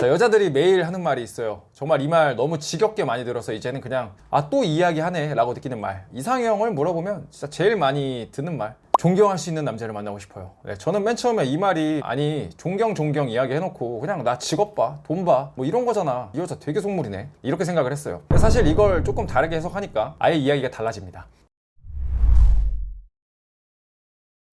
자, 여자들이 매일 하는 말이 있어요. 정말 이 말 너무 지겹게 많이 들어서 이제는 그냥 또 이야기하네 라고 느끼는 말. 이상형을 물어보면 진짜 제일 많이 듣는 말. 존경할 수 있는 남자를 만나고 싶어요. 네, 저는 맨 처음에 이 말이 아니 존경 이야기 해놓고 그냥 나 직업 봐, 돈 봐, 뭐 이런 거잖아. 이 여자 되게 속물이네. 이렇게 생각을 했어요. 사실 이걸 조금 다르게 해석하니까 아예 이야기가 달라집니다.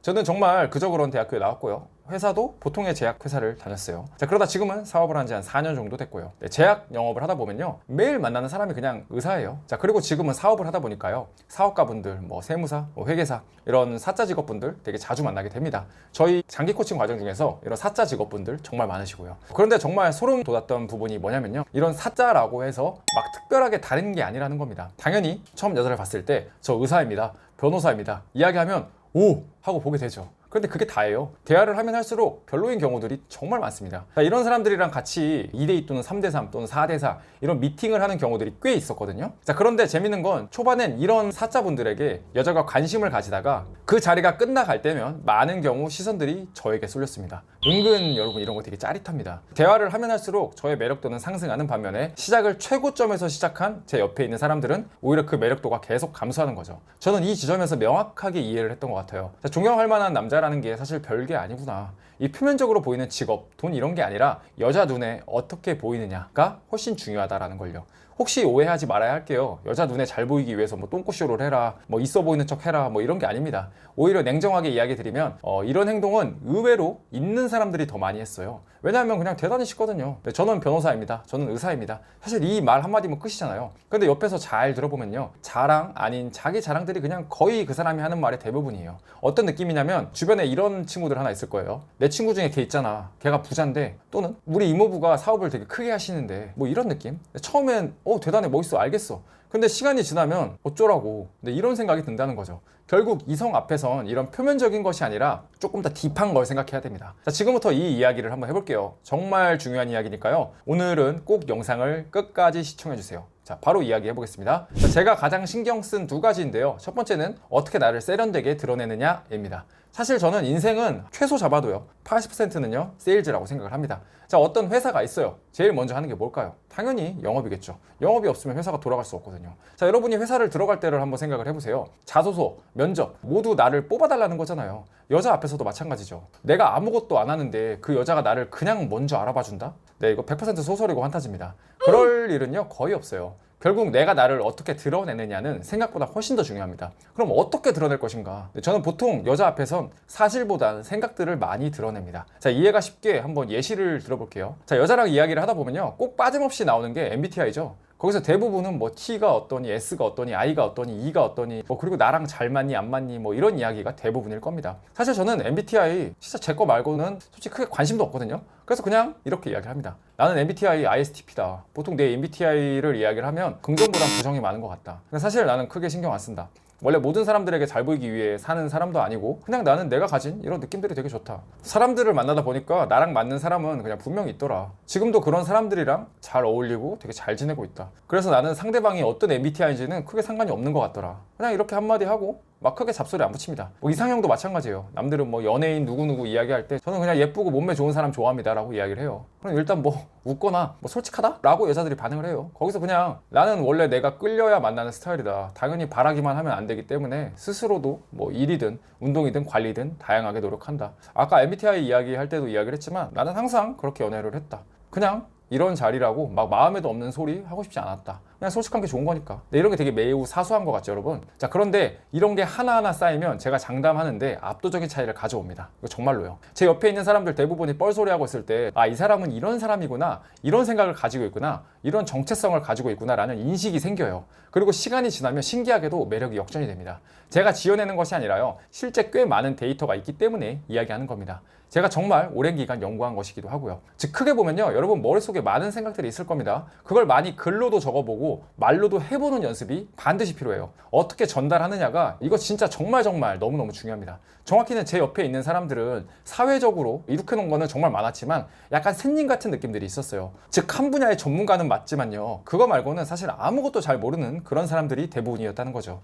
저는 정말 그저 그런 대학교에 나왔고요. 회사도 보통의 제약회사를 다녔어요. 자, 그러다 지금은 사업을 한 지 한 4년 정도 됐고요. 네, 제약 영업을 하다 보면요. 매일 만나는 사람이 그냥 의사예요. 자, 그리고 지금은 사업을 하다 보니까요. 사업가분들, 뭐 세무사, 뭐 회계사, 이런 사자 직업분들 되게 자주 만나게 됩니다. 저희 장기 코칭 과정 중에서 이런 사자 직업분들 정말 많으시고요. 그런데 정말 소름 돋았던 부분이 뭐냐면요. 이런 사자라고 해서 막 특별하게 다른 게 아니라는 겁니다. 당연히 처음 여자를 봤을 때 저 의사입니다. 변호사입니다. 이야기하면 오! 하고 보게 되죠. 그런데 그게 다예요. 대화를 하면 할수록 별로인 경우들이 정말 많습니다. 자, 이런 사람들이랑 같이 2대2 또는 3대3 또는 4대4 이런 미팅을 하는 경우들이 꽤 있었거든요. 자, 그런데 재밌는 건 초반엔 이런 사자분들에게 여자가 관심을 가지다가 그 자리가 끝나갈 때면 많은 경우 시선들이 저에게 쏠렸습니다. 은근 여러분 이런 거 되게 짜릿합니다. 대화를 하면 할수록 저의 매력도는 상승하는 반면에 시작을 최고점에서 시작한 제 옆에 있는 사람들은 오히려 그 매력도가 계속 감소하는 거죠. 저는 이 지점에서 명확하게 이해를 했던 것 같아요. 자, 존경할 만한 남자라는 게 사실 별게 아니구나. 이 표면적으로 보이는 직업, 돈 이런 게 아니라 여자 눈에 어떻게 보이느냐가 훨씬 중요하다라는 걸요. 혹시 오해하지 말아야 할게요. 여자 눈에 잘 보이기 위해서 뭐 똥꼬쇼를 해라, 뭐 있어 보이는 척 해라, 뭐 이런 게 아닙니다. 오히려 냉정하게 이야기 드리면 이런 행동은 의외로 있는 사람들이 더 많이 했어요. 왜냐하면 그냥 대단히 쉽거든요. 네, 저는 변호사입니다. 저는 의사입니다. 사실 이 말 한마디면 끝이잖아요. 근데 옆에서 잘 들어보면요. 자랑 아닌 자기 자랑들이 그냥 거의 그 사람이 하는 말의 대부분이에요. 어떤 느낌이냐면 주변에 이런 친구들 하나 있을 거예요. 내 친구 중에 걔 있잖아. 걔가 부자인데 또는 우리 이모부가 사업을 되게 크게 하시는데 뭐 이런 느낌? 처음엔 대단해 멋있어 알겠어. 근데 시간이 지나면 어쩌라고. 근데 이런 생각이 든다는 거죠. 결국 이성 앞에선 이런 표면적인 것이 아니라 조금 더 딥한 걸 생각해야 됩니다. 자, 지금부터 이 이야기를 한번 해볼게요. 정말 중요한 이야기니까요. 오늘은 꼭 영상을 끝까지 시청해주세요. 자, 바로 이야기해 보겠습니다. 자, 제가 가장 신경 쓴 두 가지인데요. 첫 번째는 어떻게 나를 세련되게 드러내느냐입니다. 사실 저는 인생은 최소 잡아도요 80%는요 세일즈라고 생각을 합니다. 자, 어떤 회사가 있어요. 제일 먼저 하는 게 뭘까요? 당연히 영업이겠죠. 영업이 없으면 회사가 돌아갈 수 없거든요. 자, 여러분이 회사를 들어갈 때를 한번 생각을 해보세요. 자소서, 면접 모두 나를 뽑아달라는 거잖아요. 여자 앞에서도 마찬가지죠. 내가 아무것도 안 하는데 그 여자가 나를 그냥 먼저 알아봐준다? 네, 이거 100% 소설이고 환타지입니다. 그럴 일은요 거의 없어요. 결국 내가 나를 어떻게 드러내느냐는 생각보다 훨씬 더 중요합니다. 그럼 어떻게 드러낼 것인가? 저는 보통 여자 앞에선 사실보다는 생각들을 많이 드러냅니다. 자, 이해가 쉽게 한번 예시를 들어볼게요. 자, 여자랑 이야기를 하다 보면요 꼭 빠짐없이 나오는 게 MBTI죠. 거기서 대부분은 뭐 T가 어떠니, S가 어떠니, I가 어떠니, E가 어떠니, 그리고 나랑 잘 맞니, 안 맞니, 뭐 이런 이야기가 대부분일 겁니다. 사실 저는 MBTI 진짜 제 거 말고는 솔직히 크게 관심도 없거든요. 그래서 그냥 이렇게 이야기를 합니다. 나는 MBTI ISTP다. 보통 내 MBTI를 이야기를 하면 긍정보단 부정이 많은 것 같다. 근데 사실 나는 크게 신경 안 쓴다. 원래 모든 사람들에게 잘 보이기 위해 사는 사람도 아니고 그냥 나는 내가 가진 이런 느낌들이 되게 좋다. 사람들을 만나다 보니까 나랑 맞는 사람은 그냥 분명히 있더라. 지금도 그런 사람들이랑 잘 어울리고 되게 잘 지내고 있다. 그래서 나는 상대방이 어떤 MBTI인지는 크게 상관이 없는 것 같더라. 그냥 이렇게 한마디 하고 막 크게 잡소리 안 붙입니다. 뭐 이상형도 마찬가지예요. 남들은 뭐 연예인 누구누구 이야기할 때 저는 그냥 예쁘고 몸매 좋은 사람 좋아합니다 라고 이야기를 해요. 그럼 일단 뭐 웃거나 뭐 솔직하다? 라고 여자들이 반응을 해요. 거기서 그냥 나는 원래 내가 끌려야 만나는 스타일이다. 당연히 바라기만 하면 안 되기 때문에 스스로도 뭐 일이든 운동이든 관리든 다양하게 노력한다. 아까 MBTI 이야기할 때도 이야기를 했지만 나는 항상 그렇게 연애를 했다. 그냥 이런 자리라고 막 마음에도 없는 소리 하고 싶지 않았다. 그냥 솔직한 게 좋은 거니까. 네, 이런 게 되게 매우 사소한 것 같죠, 여러분? 자, 그런데 이런 게 하나하나 쌓이면 제가 장담하는데 압도적인 차이를 가져옵니다. 이거 정말로요. 제 옆에 있는 사람들 대부분이 뻘소리 하고 있을 때 이 사람은 이런 사람이구나, 이런 생각을 가지고 있구나, 이런 정체성을 가지고 있구나 라는 인식이 생겨요. 그리고 시간이 지나면 신기하게도 매력이 역전이 됩니다. 제가 지어내는 것이 아니라요, 실제 꽤 많은 데이터가 있기 때문에 이야기하는 겁니다. 제가 정말 오랜 기간 연구한 것이기도 하고요. 즉 크게 보면요, 여러분 머릿속에 많은 생각들이 있을 겁니다. 그걸 많이 글로도 적어보고 말로도 해보는 연습이 반드시 필요해요. 어떻게 전달하느냐가 이거 진짜 정말 너무너무 중요합니다. 정확히는 제 옆에 있는 사람들은 사회적으로 이렇게 놓은 거는 정말 많았지만 약간 샌님 같은 느낌들이 있었어요. 즉 한 분야의 전문가는 맞지만요, 그거 말고는 사실 아무것도 잘 모르는 그런 사람들이 대부분이었다는 거죠.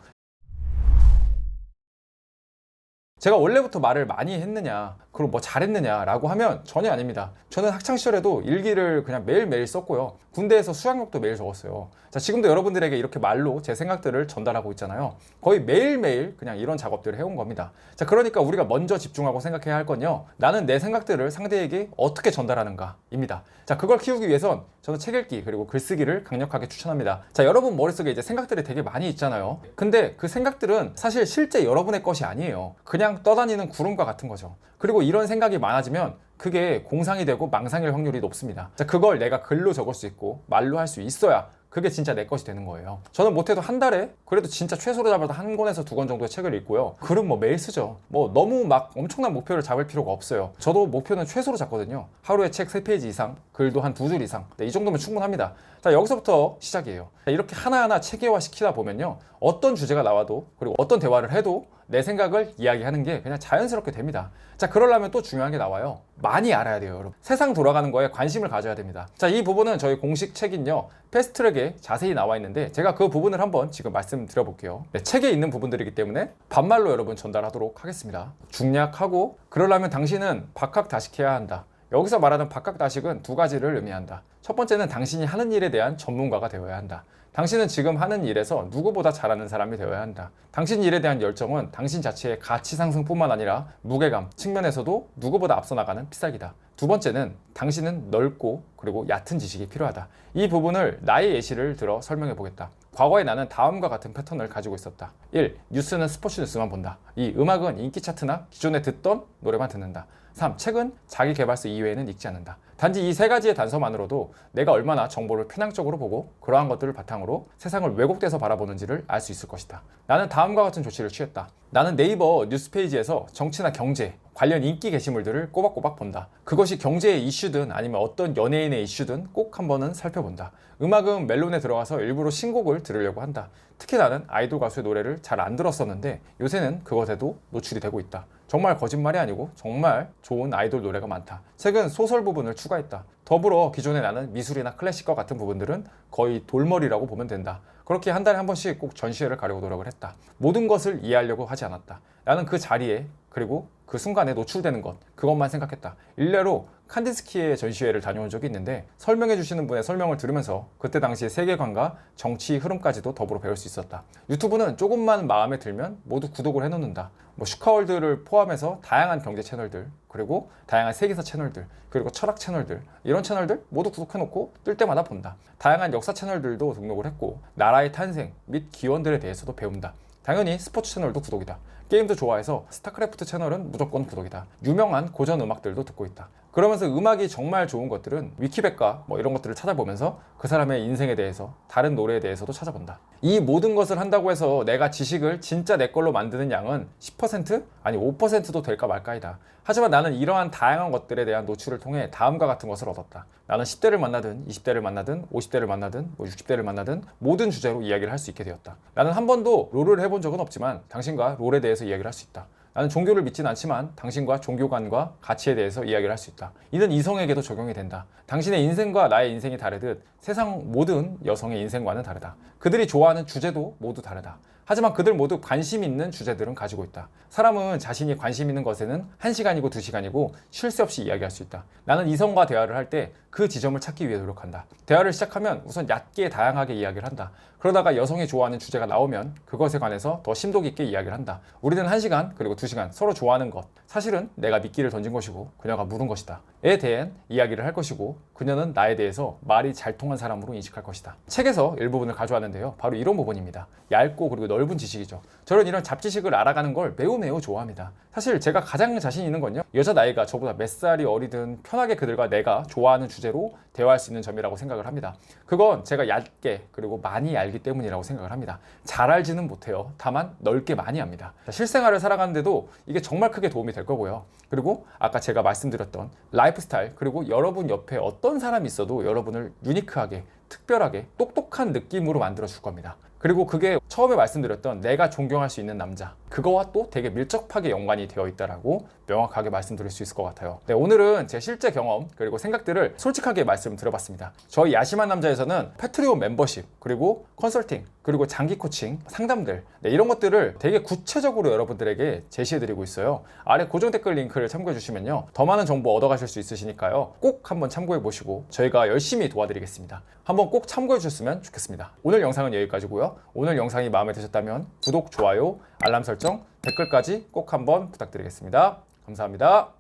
제가 원래부터 말을 많이 했느냐, 그리고 뭐 잘했느냐라고 하면 전혀 아닙니다. 저는 학창시절에도 일기를 그냥 매일매일 썼고요. 군대에서 수학력도 매일 적었어요. 자, 지금도 여러분들에게 이렇게 말로 제 생각들을 전달하고 있잖아요. 거의 매일매일 그냥 이런 작업들을 해온 겁니다. 자, 그러니까 우리가 먼저 집중하고 생각해야 할 건요, 나는 내 생각들을 상대에게 어떻게 전달하는가 입니다. 자, 그걸 키우기 위해선 저는 책 읽기 그리고 글쓰기를 강력하게 추천합니다. 자, 여러분 머릿속에 이제 생각들이 되게 많이 있잖아요. 근데 그 생각들은 사실 실제 여러분의 것이 아니에요. 그냥 떠다니는 구름과 같은 거죠. 그리고 이런 생각이 많아지면 그게 공상이 되고 망상일 확률이 높습니다. 자, 그걸 내가 글로 적을 수 있고 말로 할 수 있어야 그게 진짜 내 것이 되는 거예요. 저는 못해도 한 달에 그래도 진짜 최소로 잡아도 한 권에서 두 권 정도의 책을 읽고요. 글은 뭐 매일 쓰죠. 뭐 너무 막 엄청난 목표를 잡을 필요가 없어요. 저도 목표는 최소로 잡거든요. 하루에 책 3페이지 이상, 글도 한 2줄 이상. 네, 이 정도면 충분합니다. 자, 여기서부터 시작이에요. 자, 이렇게 하나하나 체계화 시키다 보면요, 어떤 주제가 나와도 그리고 어떤 대화를 해도 내 생각을 이야기하는 게 그냥 자연스럽게 됩니다. 자, 그러려면 또 중요한 게 나와요. 많이 알아야 돼요, 여러분. 세상 돌아가는 거에 관심을 가져야 됩니다. 자, 이 부분은 저희 공식 책인요, 패스트트랙에 자세히 나와 있는데 제가 그 부분을 한번 지금 말씀드려 볼게요. 네, 책에 있는 부분들이기 때문에 반말로 여러분 전달하도록 하겠습니다. 중략하고, 그러려면 당신은 박학다식해야 한다. 여기서 말하는 박학다식은 두 가지를 의미한다. 첫 번째는 당신이 하는 일에 대한 전문가가 되어야 한다. 당신은 지금 하는 일에서 누구보다 잘하는 사람이 되어야 한다. 당신 일에 대한 열정은 당신 자체의 가치 상승뿐만 아니라 무게감 측면에서도 누구보다 앞서 나가는 필살기다. 두 번째는 당신은 넓고 그리고 얕은 지식이 필요하다. 이 부분을 나의 예시를 들어 설명해 보겠다. 과거에 나는 다음과 같은 패턴을 가지고 있었다. 1. 뉴스는 스포츠 뉴스만 본다. 2. 음악은 인기 차트나 기존에 듣던 노래만 듣는다. 3. 책은 자기 개발서 이외에는 읽지 않는다. 단지 이 세 가지의 단서만으로도 내가 얼마나 정보를 편향적으로 보고 그러한 것들을 바탕으로 세상을 왜곡돼서 바라보는지를 알 수 있을 것이다. 나는 다음과 같은 조치를 취했다. 나는 네이버 뉴스 페이지에서 정치나 경제 관련 인기 게시물들을 꼬박꼬박 본다. 그것이 경제의 이슈든 아니면 어떤 연예인의 이슈든 꼭 한 번은 살펴본다. 음악은 멜론에 들어가서 일부러 신곡을 들으려고 한다. 특히 나는 아이돌 가수의 노래를 잘 안 들었었는데 요새는 그것에도 노출이 되고 있다. 정말 거짓말이 아니고 정말 좋은 아이돌 노래가 많다. 책은 소설 부분을 추가했다. 더불어 기존에 나는 미술이나 클래식과 같은 부분들은 거의 돌머리라고 보면 된다. 그렇게 한 달에 한 번씩 꼭 전시회를 가려고 노력을 했다. 모든 것을 이해하려고 하지 않았다. 나는 그 자리에 그리고 그 순간에 노출되는 것, 그것만 생각했다. 일례로 칸디스키의 전시회를 다녀온 적이 있는데 설명해 주시는 분의 설명을 들으면서 그때 당시의 세계관과 정치 흐름까지도 더불어 배울 수 있었다. 유튜브는 조금만 마음에 들면 모두 구독을 해놓는다. 뭐 슈카월드를 포함해서 다양한 경제 채널들, 그리고 다양한 세계사 채널들, 그리고 철학 채널들, 이런 채널들 모두 구독해놓고 뜰 때마다 본다. 다양한 역사 채널들도 등록을 했고 나라의 탄생 및 기원들에 대해서도 배운다. 당연히 스포츠 채널도 구독이다. 게임도 좋아해서 스타크래프트 채널은 무조건 구독이다. 유명한 고전 음악들도 듣고 있다. 그러면서 음악이 정말 좋은 것들은 위키백과 뭐 이런 것들을 찾아보면서 그 사람의 인생에 대해서 다른 노래에 대해서도 찾아본다. 이 모든 것을 한다고 해서 내가 지식을 진짜 내 걸로 만드는 양은 10% 아니 5%도 될까 말까이다. 하지만 나는 이러한 다양한 것들에 대한 노출을 통해 다음과 같은 것을 얻었다. 나는 10대를 만나든 20대를 만나든 50대를 만나든 60대를 만나든 모든 주제로 이야기를 할 수 있게 되었다. 나는 한 번도 롤을 해본 적은 없지만 당신과 롤에 대해서 이야기를 할 수 있다. 나는 종교를 믿진 않지만 당신과 종교관과 가치에 대해서 이야기를 할 수 있다. 이는 이성에게도 적용이 된다. 당신의 인생과 나의 인생이 다르듯 세상 모든 여성의 인생과는 다르다. 그들이 좋아하는 주제도 모두 다르다. 하지만 그들 모두 관심 있는 주제들은 가지고 있다. 사람은 자신이 관심 있는 것에는 1시간이고 2시간이고 쉴 새 없이 이야기할 수 있다. 나는 이성과 대화를 할 때 그 지점을 찾기 위해 노력한다. 대화를 시작하면 우선 얕게 다양하게 이야기를 한다. 그러다가 여성이 좋아하는 주제가 나오면 그것에 관해서 더 심도 깊게 이야기를 한다. 우리는 1시간 그리고 2시간 서로 좋아하는 것, 사실은 내가 미끼를 던진 것이고 그녀가 물은 것이다 에 대한 이야기를 할 것이고 그녀는 나에 대해서 말이 잘 통한 사람으로 인식할 것이다. 책에서 일부분을 가져왔는데요, 바로 이런 부분입니다. 얇고 그리고 넓은 지식이죠. 저는 이런 잡지식을 알아가는 걸 매우 좋아합니다. 사실 제가 가장 자신 있는 건요, 여자 나이가 저보다 몇 살이 어리든 편하게 그들과 내가 좋아하는 주제로 대화할 수 있는 점이라고 생각을 합니다. 그건 제가 얇게 그리고 많이 알기 때문이라고 생각을 합니다. 잘 알지는 못해요. 다만 넓게 많이 압니다. 실생활을 살아가는데도 이게 정말 크게 도움이 될 거고요. 그리고 아까 제가 말씀드렸던 라이프 스타일, 그리고 여러분 옆에 어떤 사람이 있어도 여러분을 유니크하게, 특별하게, 똑똑한 느낌으로 만들어 줄 겁니다. 그리고 그게 처음에 말씀드렸던 내가 존경할 수 있는 남자, 그거와 또 되게 밀접하게 연관이 되어 있다라고 명확하게 말씀드릴 수 있을 것 같아요. 네, 오늘은 제 실제 경험 그리고 생각들을 솔직하게 말씀드려봤습니다. 저희 야심한 남자에서는 패트리온 멤버십 그리고 컨설팅 그리고 장기 코칭 상담들 이런 것들을 되게 구체적으로 여러분들에게 제시해드리고 있어요. 아래 고정 댓글 링크를 참고해 주시면요, 더 많은 정보 얻어가실 수 있으시니까요, 꼭 한번 참고해 보시고 저희가 열심히 도와드리겠습니다. 한번 꼭 참고해 주셨으면 좋겠습니다. 오늘 영상은 여기까지고요. 오늘 영상이 마음에 드셨다면 구독, 좋아요, 알람 설정, 댓글까지 꼭 한번 부탁드리겠습니다. 감사합니다.